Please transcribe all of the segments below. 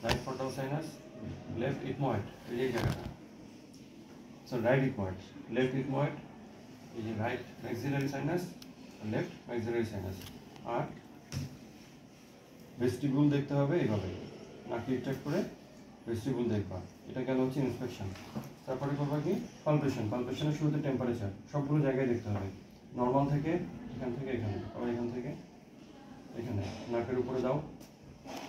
Right frontal sinus, left ethmoid, এই জায়গাটা। So right ethmoid, left ethmoid, এই যে right maxillary sinus, left maxillary sinus. আর vestibule দেখতে হবে এইভাবে, নাকি ট্র্যাক করে ভেস্টিবুল দেখবা। এটা গেল হচ্ছে ইন্সপেকশন। তারপরে করবা কি পালপেশন। পালপেশনের শুরুতে টেম্পারেচার সবগুলো জায়গায় দেখতে হবে, নর্মাল থেকে এখান থেকে এখানে, আবার এখান থেকে এখানে, নাকের উপরে দাও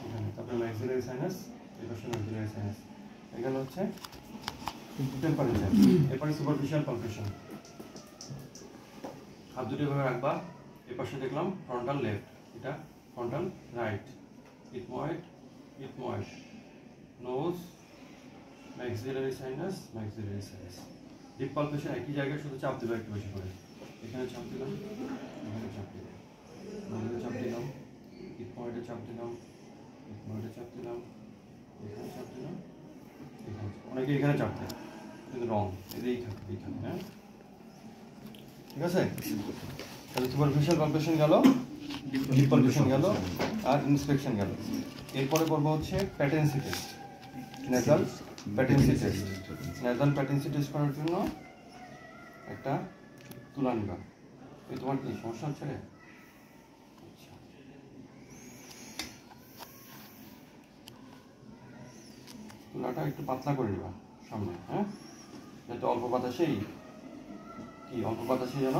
এখানে, তারপরে ম্যাক্সিলারি সাইনাস, এপাশে ম্যাক্সিলারি সাইনাস। এখানে হচ্ছে টেম্পারেচার। এরপরে সুপারফিশিয়াল পালপেশন। হাত দুটো এভাবে রাখবা, এপাশে দেখলাম ফ্রন্টাল লেফট, এটা frontal right, ethmoid ethmoid, nose maxillary sinus maxillary sinus. Deep palpation একই জায়গায় শুধু চাপ দেবে একটু বেশি করে, এখানে চাপ দিলাম, এখানে চাপ দিলাম, নোজে চাপ দিলাম, ইথময়েডে চাপ দিলাম, ইথময়েডে চাপ দিলাম, এখানে চাপ দিলাম, এখানে। অনেকে এখানে চাপ দেয় কিন্তু রং, এই থাকে এইখানে। হ্যাঁ ঠিক আছে। তাহলে সুপারফিশিয়াল পালপেশন গেল, ডিপ পালপেশন গেল, আর ইন্সপেকশন গেল। এরপরে করবো হচ্ছে patency test, nasal patency test. Nasal patency test করার জন্য একটা তুলা নিবা। এই তোমার কি সমস্যা হচ্ছে রে? আচ্ছা, তুলাটা একটু পাতলা করে নিবা সামনে, হ্যাঁ, যাতে অল্প বাতাসেই কি অল্প বাতাসে যেন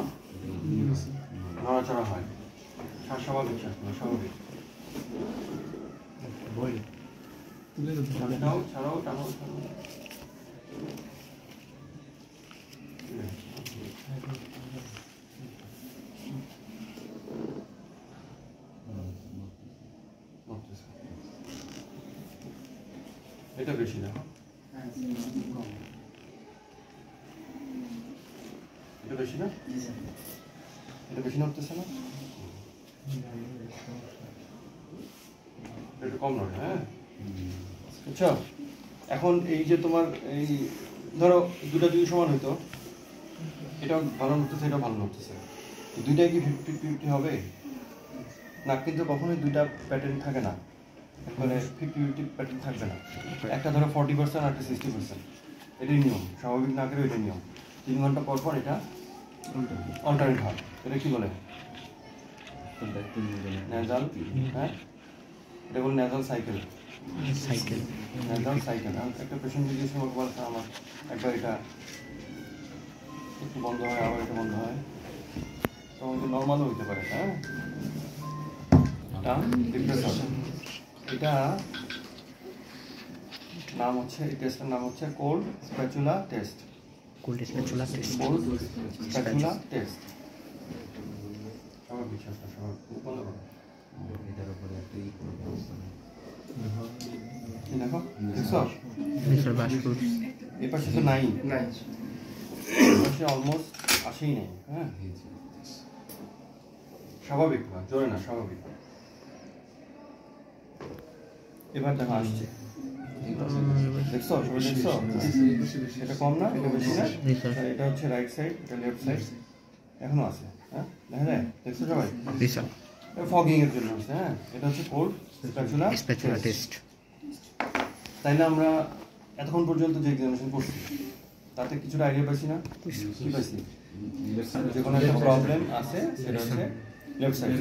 নড়াচড়া হয়। স্বাভাবিক শ্বাস, স্বাভাবিক। ছাড়াও ছাড়াও টানাও ছাড়াও। এটা বেশি না, এটা বেশি না, এটা বেশি নড়তেছে না, একটু কম নড়ে। হ্যাঁ আচ্ছা, এখন এই যে তোমার এই ধরো দুটা যদি সমান হইতো, এটা ভালো নড়তেছে, এটা ভালো নড়তেছে, দুইটাই কি 50-50 হবে না? কিন্তু কখনোই দুইটা প্যাটার্ন থাকে না, মানে 50-50 প্যাটার্ন থাকবে না। একটা ধরো 40% আর একটা 60%, এটাই নিয়ম, স্বাভাবিক নাকের এটাই নিয়ম। 3 ঘন্টা পর পর এটা অল্টারনেট হয়। এটা কি বলে? নেজাল, হ্যাঁ এটা বলে নেজাল সাইকেল, নেজাল সাইকেল। একটা পেশেন্ট জিজ্ঞেস আমাকে বলছে আমার একবার এটা একটু বন্ধ হয়, আবার এটা বন্ধ হয়, তখন নর্মালও হইতে পারে। হ্যাঁ এটা নাম হচ্ছে, এই টেস্টের নাম হচ্ছে cold spatula test. Cold spatula test, cold spatula test. সবার বিশ্বাস না, সবার বন্ধ করো। এটার উপরে একটা ই করব, দেখো দেখছো এই পাশে তো নাই, পাশে অলমোস্ট আসেই নেই। হ্যাঁ স্বাভাবিক না, জোরে না, স্বাভাবিক। এবার দেখো আসছে, দেখছো সবাই দেখছো? এটা কম না, এটা বেশি না, এটা হচ্ছে রাইট সাইড, এটা লেফট সাইড, এখনো আছে। হ্যাঁ দেখা যায়, দেখছো সবাই? ফগিং এর জন্য হচ্ছে। হ্যাঁ এটা হচ্ছে কোল্ড স্প্যাচুলা টেস্ট। তাইলে আমরা এতক্ষণ পর্যন্ত যে এক্সামিনেশন করছি তাতে কিছুটা আইডিয়া পাইছি না? কি পাইছি? যে কোনো একটা প্রবলেম আছে সেটা হচ্ছে লেফট সাইড।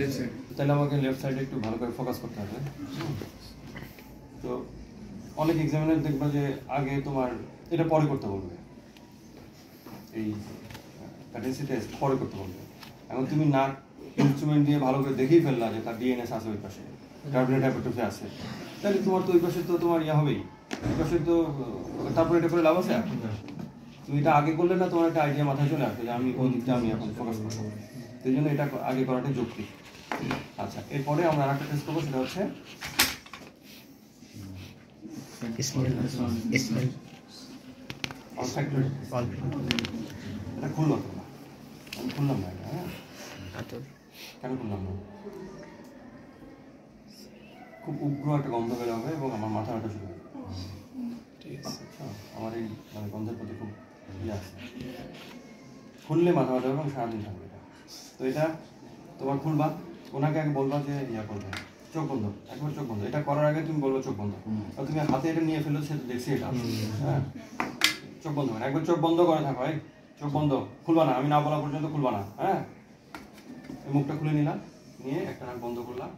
তাহলে আমাকে লেফট সাইডে একটু ভালো করে ফোকাস করতে হবে। তো অনেক এক্সামিনার দেখবা যে আগে তোমার এটা পরে করতে বলবে, এই প্যাটেন্সি টেস্ট পরে করতে বলবে। এখন তুমি নাক ইনস্ট্রুমেন্ট দিয়ে ভালো করে দেখেই ফেললা যে তার ডিএনএস আছে ওই পাশে, কার্বনেট হাইপোটোফি আছে, তাহলে তোমার তো ওই পাশে তো তোমার ইয়া হবেই, ওই পাশে তো তারপরে এটা করে লাভ আছে? তুমি এটা আগে করলে না তোমার একটা আইডিয়া মাথায় চলে আসবে যে আমি ওই দিকটা আমি এখন ফোকাস করবো, সেই জন্য এটা আগে করাটাই যৌক্তিক। আচ্ছা এরপরে আমরা আরেকটা টেস্ট করবো, সেটা হচ্ছে এটা খুললো তোমরা, আমি খুললাম না। হ্যাঁ কেন খুললাম না? খুব উগ্র একটা গন্ধ বের হবে এবং আমার মাথা ব্যথা শুরু হবে। আমার এই মানে গন্ধের প্রতি খুব ইয়ে আছে, খুললে মাথা ব্যথা এবং সারাদিন থাকবে এটা। তো এটা তোমার খুলবা, ওনাকে আগে বলবা যে ইয়া করবে, চোখ বন্ধ, একবার চোখ বন্ধ। এটা করার আগে তুমি বলবো চোখ বন্ধ, আর তুমি হাতে এটা নিয়ে ফেলো, সে তো দেখছি এটা। হ্যাঁ, চোখ বন্ধ করেন, একবার চোখ বন্ধ করে থাকো। চোখ বন্ধ, খুলবা না, আমি না বলা পর্যন্ত খুলবা না। হ্যাঁ, এই মুখটা খুলে নিলাম, নিয়ে একটা নাক বন্ধ করলাম।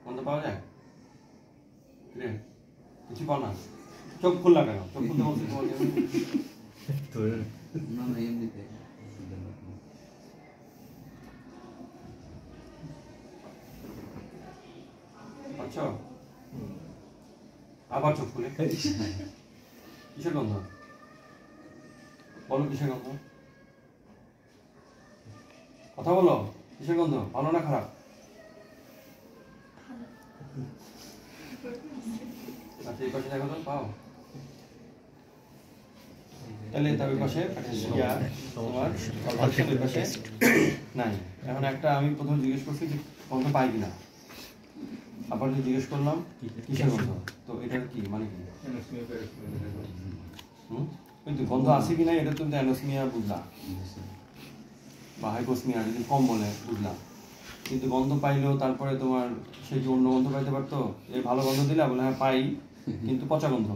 বন্ধ পাওয়া যায়? কিছু পাও না? চোখ খুললা কেন? চোখ খুলতে বলছি তোমাকে। আচ্ছা, আবার চোখ খুলে। কিসের গন্ধ বলো? কিসের গন্ধ? কথা বলো, কিসের গন্ধ? ভালো না খারাপ? আচ্ছা, এই পাশে দেখো তো, পাও? তাহলে তার পাশে তোমার পাশে নাই। এখন একটা আমি প্রথমে জিজ্ঞেস করছি যে গন্ধ পাই কিনা, আবার জিজ্ঞেস করলাম কিসের গন্ধ, তো এটার কি মানে কি? কিন্তু গন্ধ আছে কিনা এটা তুমি অ্যানোসমিয়া বুঝলা, বা হাইপোসমিয়া যদি কম বলে বুঝলাম। কিন্তু গন্ধ পাইলেও তারপরে তোমার সে কি অন্য গন্ধ পাইতে পারতো? এই ভালো গন্ধ দিলা বলে হ্যাঁ পাই, কিন্তু পচা গন্ধ।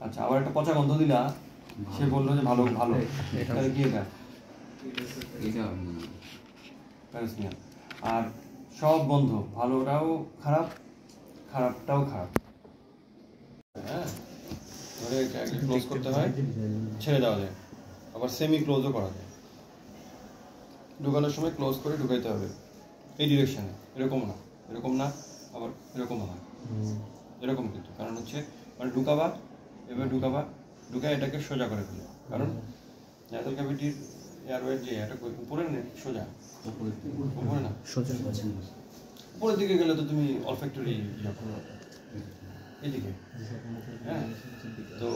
আচ্ছা, আবার একটা পচা গন্ধ দিলা, সে বললো যে ভালো ভালো, তাহলে কি এটা? প্যারাসমিয়া। আর সব গন্ধ, ভালোটাও খারাপ, খারাপটাও খারাপ। হ্যাঁ, ধরে এটা ক্লোজ করতে হয়, ছেড়ে দেওয়া যায়, আবার সেমি ক্লোজও করা যায়। ঢুকানোর সময় ক্লোজ করে ঢুকাইতে হবে এই ডিরেকশনে, এরকম না, এরকম না, আবার এরকমও না, এরকম কিন্তু। কারণ হচ্ছে মানে ঢুকাবা, এবার ঢুকাবা, ঢুকায় এটাকে সোজা করে ফেলো। কারণ ন্যাসাল ক্যাভিটির এয়ারওয়ের যে এটা উপরে নেই, সোজা উপরে না, সোজা উপরের দিকে গেলে তো তুমি অলফ্যাক্টরি এদিকে। হ্যাঁ, তো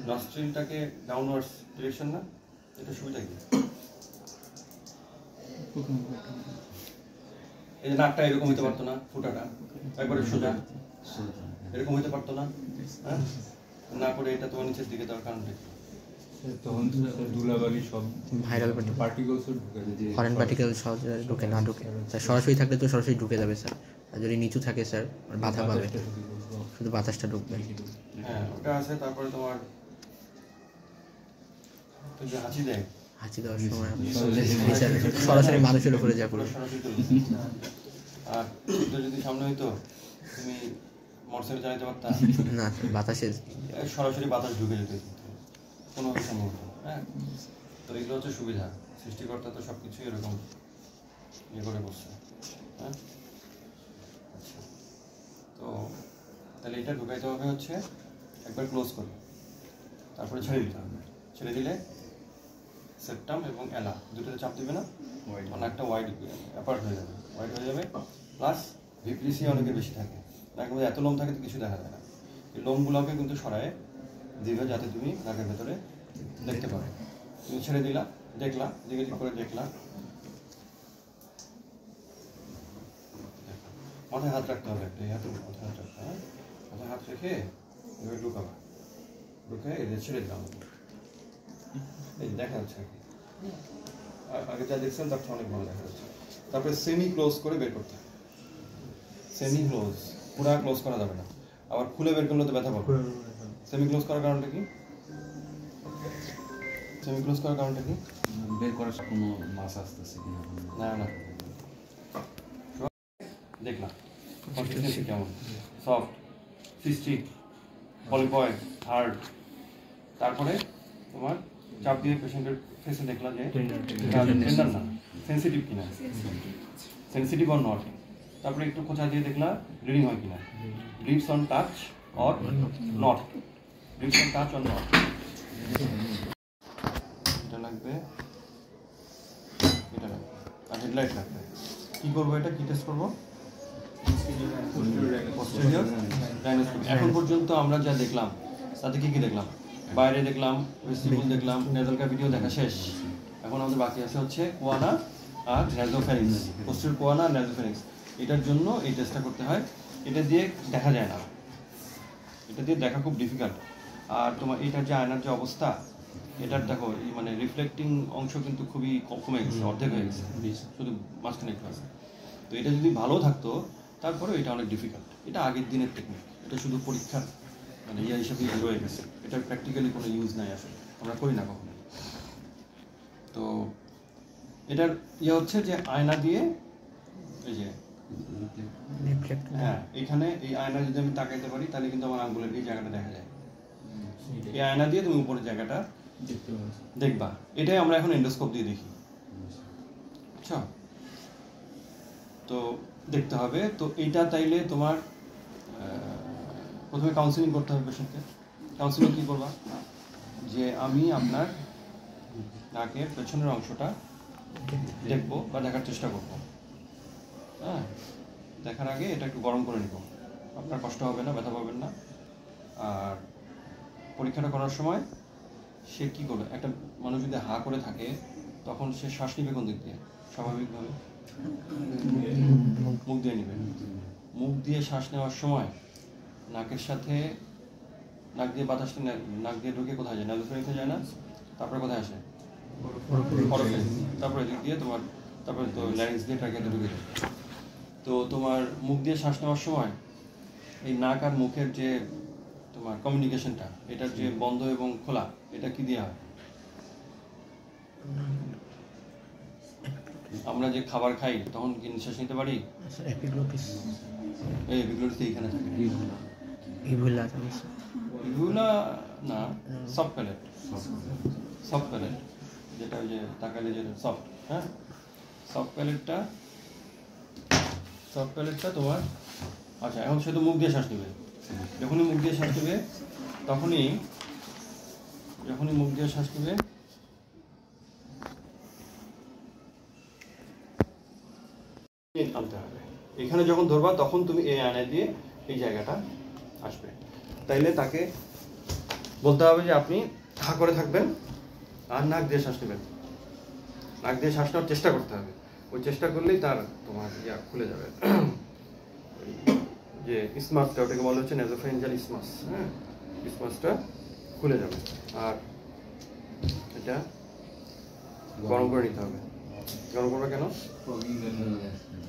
নস্ট্রিলটাকে ডাউনওয়ার্ডস ডিরেকশন না, এটা সুবিধা কি? এই যে নাকটা এরকম হইতে পারতো না, ফুটাটা একবারে সোজা এরকম হইতে পারতো না। হ্যাঁ, না করে এটা তোমার নিচের দিকে দেওয়ার কারণটা কি? তখন ধুলাবালি সব ভাইরাল পার্টিকেলস ফরেন পার্টিকেল সহজে ঢুকে না, ঢুকে সরাসরি থাকলে তো সরাসরি ঢুকে যাবে স্যার, আর যদি নিচু থাকে স্যার বাধা পাবে, শুধু বাতাসটা ঢুকবে। হ্যাঁ, ওটা আছে। তারপরে তোমার তো যে হাঁচি দেয়, হাঁচি দেওয়ার সময় সরাসরি মানুষের উপরে যা পড়ে। আর যদি সামনে হইতো তুমি মোটরসাইকেল চালাতে পারতা না, বাতাসে সরাসরি বাতাস ঢুকে যেত, কোনো সম্ভব না। হ্যাঁ, তো এগুলো হচ্ছে সুবিধা, সৃষ্টিকর্তা তো সব কিছুই এরকম ইয়ে করে বসছে। হ্যাঁ, আচ্ছা, তো তাহলে এটা ঢুকাইতে হবে হচ্ছে একবার ক্লোজ করে, তারপরে ছেড়ে দিতে হবে। ছেড়ে দিলে সেপ্টাম এবং এলা দুটোতে চাপ দেবে না, মানে একটা ওয়াইড অ্যাপার্ট হয়ে যাবে, ওয়াইড হয়ে যাবে। প্লাস ভিপ্রিসি অনেকের বেশি থাকে, নাকের মধ্যে এত লোম থাকে তো কিছু দেখা যায় না। এই লোমগুলোকে কিন্তু সরায় দিবে যাতে তুমি নাকের ভেতরে দেখতে পারো। তুমি ছেড়ে দিলা, দেখলা, দিকে দিক করে দেখলা, মাথায় হাত রাখতে হবে, একটা হাতে মাথায় হাত রাখতে হবে। মাথায় হাত রেখে এবার ঢুকাবা, ঢুকে এদের ছেড়ে দিলাম। এই দেখা যাচ্ছে আর আগে যা দেখছেন তার অনেক ভালো দেখা যাচ্ছে। তারপরে সেমি ক্লোজ করে বের করতে হবে। সেমি ক্লোজ, পুরা ক্লোজ করা যাবে না, আবার খুলে বের করলে তো ব্যথা পাবে। সেমি ক্লোজ করার কারণটা কি? সেমি ক্লোজ করার কারণটা কি? বের করার কোনো মাস আসতেছে কিনা না না, দেখলাম কনসিস্টেন্সি কেমন, সফট, সিস্টিক, পলিপয়েড, হার্ড। তারপরে তোমার চাপ দিয়ে পেশেন্টের ফেসে দেখলাম যে টেন্ডার না, সেন্সিটিভ কিনা, সেন্সিটিভ অর নট। তারপরে একটু খোঁচা দিয়ে দেখলাম ব্লিডিং হয় কিনা, bleeds on touch or not, bleeds on touch or not. এটা লাগবে, এটা লাগবে, আর হেডলাইট লাগবে। কী করবো এটা, কী টেস্ট করবো? পস্টেরিয়র ডাইনোস্কোপি। এখন পর্যন্ত আমরা যা দেখলাম তাতে কী কী দেখলাম? বাইরে দেখলাম, ভেস্টিবুল দেখলাম, নেজাল ক্যাভিটিও দেখা শেষ। এখন আমাদের বাকি আছে হচ্ছে কোয়ানা আর ন্যাজোফ্যারিংস, পোস্টেরিয়র কোয়ানা আর ন্যাজোফ্যারিংস। এটার জন্য এই টেস্টটা করতে হয়। এটা দিয়ে দেখা যায় না, এটা দিয়ে দেখা খুব ডিফিকাল্ট। আর তোমার এটার যে আয়নার যে অবস্থা, এটার দেখো মানে রিফ্লেক্টিং অংশ কিন্তু খুবই কমে গেছে, অর্ধেক হয়ে গেছে, শুধু মাঝখানে একটু আছে। তো এটা যদি ভালো থাকতো তারপরে এটা অনেক ডিফিকাল্ট। এটা আগের দিনের টেকনিক, এটা শুধু পরীক্ষার মানে ইয়ে হিসাবে রয়ে গেছে, এটার প্র্যাকটিক্যালি কোনো ইউজ নাই আসলে, আমরা করি না কখনো। তো এটার ইয়ে হচ্ছে যে আয়না দিয়ে এই যে হ্যাঁ এখানে এই আয়না যদি আমি তাকাইতে পারি তাহলে কিন্তু আমার আঙ্গুলের এই জায়গাটা দেখা যায়। এই আয়না দিয়ে তুমি উপরের জায়গাটা দেখবা, এটাই আমরা এখন এন্ডোস্কোপ দিয়ে দেখি। আচ্ছা, তো দেখতে হবে। তো এইটা তাইলে তোমার প্রথমে কাউন্সিলিং করতে হবে পেশেন্টকে। কাউন্সিলিং কী করবা, যে আমি আপনার নাকের পেছনের অংশটা দেখবো বা দেখার চেষ্টা করবো। হ্যাঁ, দেখার আগে এটা একটু গরম করে নিব, আপনার কষ্ট হবে না, ব্যথা পাবেন না। আর পরীক্ষাটা করার সময় সে কী করবে, একটা মানুষ যদি হা করে থাকে তখন সে শ্বাস নিবে কোন দিক দিয়ে? স্বাভাবিকভাবে মুখ দিয়ে নিবে। মুখ দিয়ে শ্বাস নেওয়ার সময় নাকের সাথে নাক দিয়ে বাতাসটা নাক দিয়ে ঢুকে কোথায় যায়? নাসোফেরিংসে যায় না? তারপরে কোথায় আসে? তারপরে দিক দিয়ে তোমার, তারপরে তো ল্যারিংস দিয়ে ট্রাকিয়াতে ঢুকে যায়। তো তোমার মুখ দিয়ে শ্বাস নেওয়ার সময় এই নাক আর মুখের যে তোমার কমিউনিকেশনটা, এটার যে বন্ধ এবং খোলা, এটা কি দিয়ে হয়? আমরা যে খাবার খাই তখন কি নিঃশ্বাস নিতে পারি? এই এপিগ্লোটিস এইখানে থাকে। ইভুলা না, সফট প্যালেট। সফট প্যালেট যেটা ওই যে তাকালে যে সফট, হ্যাঁ সফট প্যালেটটা তোমার। আচ্ছা, এখন সে তো মুখ দিয়ে শ্বাস নেবে। যখনই মুখ দিয়ে শ্বাস নেবে তখনই মুখ দিয়ে শ্বাস নেবে আনতে হবে। এখানে যখন ধরবা তখন তুমি এই আয়না দিয়ে এই জায়গাটা আসবে। তাইলে তাকে বলতে হবে যে আপনি হা করে থাকবেন আর নাক দিয়ে শ্বাস নেবেন। নাক দিয়ে শ্বাস নেওয়ার চেষ্টা করতে হবে। ওই চেষ্টা করলেই তার তোমার ইয়া খুলে যাবে। যে ইসমাসটা, ওটাকে বলা হচ্ছে নেজোফেরিঞ্জিয়াল ইসমাস। হ্যাঁ, ইসমাসটা খুলে যাবে। আর এটা গরম করে নিতে হবে। গরম করবে কেন?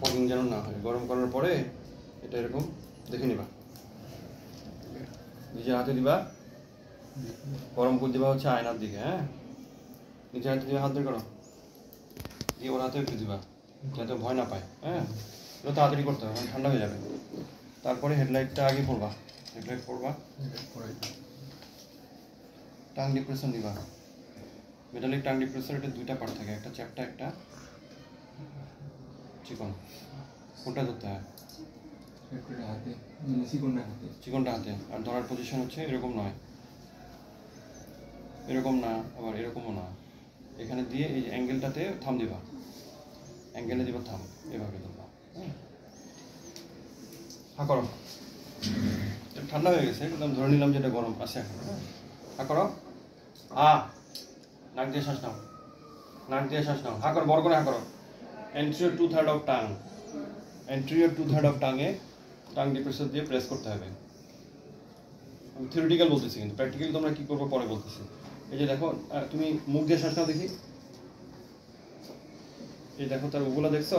ফগিং যেন না হয়। গরম করার পরে এটা এরকম দেখে নিবা, নিজের হাতে দিবা, গরম করে দিবা হচ্ছে আয়নার দিকে। হ্যাঁ, নিজের হাতে দিবা, হাত বের করো, দিয়ে ওর হাতে একটু দিবা যাতে ভয় না পায়। হ্যাঁ, এটা তাড়াতাড়ি করতে হবে, ঠান্ডা হয়ে যাবে। তারপরে হেডলাইটটা আগে পড়বা, হেডলাইট পড়বা, টাং ডিপ্রেশন দিবা। মেটালিক টাং ডিপ্রেশন, এটা দুইটা পার্ট থাকে, একটা চ্যাপটা, একটা চিকন। কোনটা ধরতে হয়? চিকনটা হাতে। আর ধরার পজিশন হচ্ছে এরকম নয়, এরকম না, আবার এরকমও না। এখানে দিয়ে এই অ্যাঙ্গেলটাতে থাম দিবা, অ্যাঙ্গেলে দিবা থাম, এভাবে ধরবা। হা করো, ঠান্ডা হয়ে গেছে কিন্তু আমি ধরে নিলাম যে এটা গরম আছে এখন। হা করো, নাক দিয়ে শ্বাস নাও, নাক দিয়ে শ্বাস নাও। হা করো, বড় করে হা করো। Anterior 2/3 of tongue, anterior 2/3 of টাঙে টাং ডিপ্রেসর দিয়ে প্রেস করতে হবে। আমি থিওরিটিক্যাল বলতেছি, কিন্তু প্র্যাকটিক্যালি তোমরা কী করবো পরে বলতেছি। এই যে দেখো, তুমি মুখ দিয়ে শ্বাস নাও দেখি। এই দেখো তার ওগুলা দেখছো?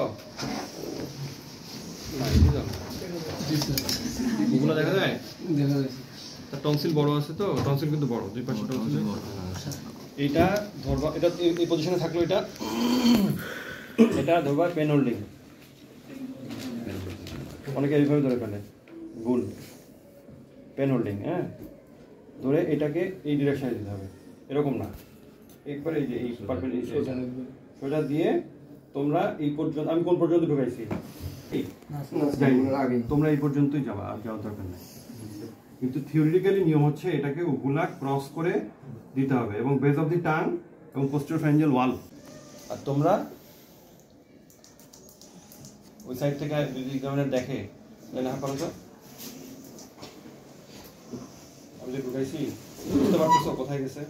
ওগুলো দেখা যায়, তার টনসিল বড় আছে, তো টনসিল কিন্তু বড়, দুই পাশে টনসিল। এইটা ধরবা, এটা এই পজিশনে থাকলো, এটা ধরবা পেন হোল্ডিং। অনেকে এইভাবে ধরে ফেলে, ভুল। পেন হোল্ডিং, হ্যাঁ, ধরে এটাকে এই ডিরেকশনে দিতে হবে, এরকম না, একবার এই যে এই সোজা দিয়ে তোমরা এই পর্যন্ত, আমি কোন পর্যন্ত ঢুকাইছি তোমরা এই পর্যন্তই যাবা, আর যাওয়ার দরকার নেই। কিন্তু থিওরিটিক্যালি নিয়ম হচ্ছে এটাকে ওগুলা ক্রস করে দিতে হবে, এবং বেস অফ দি টাং এবং পোস্টেরিয়র ফ্যারিঞ্জিয়াল ওয়াল। আর তোমরা ওই সাইড থেকে যদি এক্সামিনার দেখে তাহলে হা করো তো, আমি যে ঢুকাইছি বুঝতে পারতেছো কোথায় গেছে?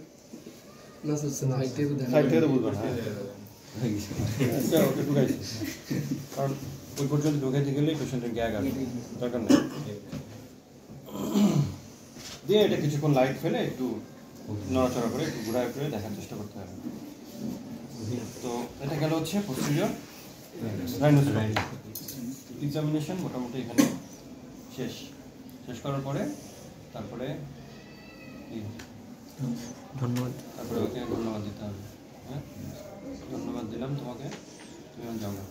সাইড থেকে তো বুঝবে না, ওকে ঢুকাইছি, কারণ ওই পর্যন্ত ঢুকাইতে গেলে পেশেন্টের গ্যাগ আসবে, দরকার নেই। দিয়ে এটা কিছুক্ষণ লাইট ফেলে একটু নড়াচড়া করে একটু ঘোরায় ফিরে দেখার চেষ্টা করতে হবে। তো এটা গেল হচ্ছে পোস্টেরিয়র রাইনোসেরাম। এক্সামিনেশন মোটামুটি এখানে শেষ করার পরে তারপরে ধন্যবাদ। তারপরে ওকে ধন্যবাদ দিতে হবে। হ্যাঁ, ধন্যবাদ দিলাম তোমাকে, তুমি যাও না।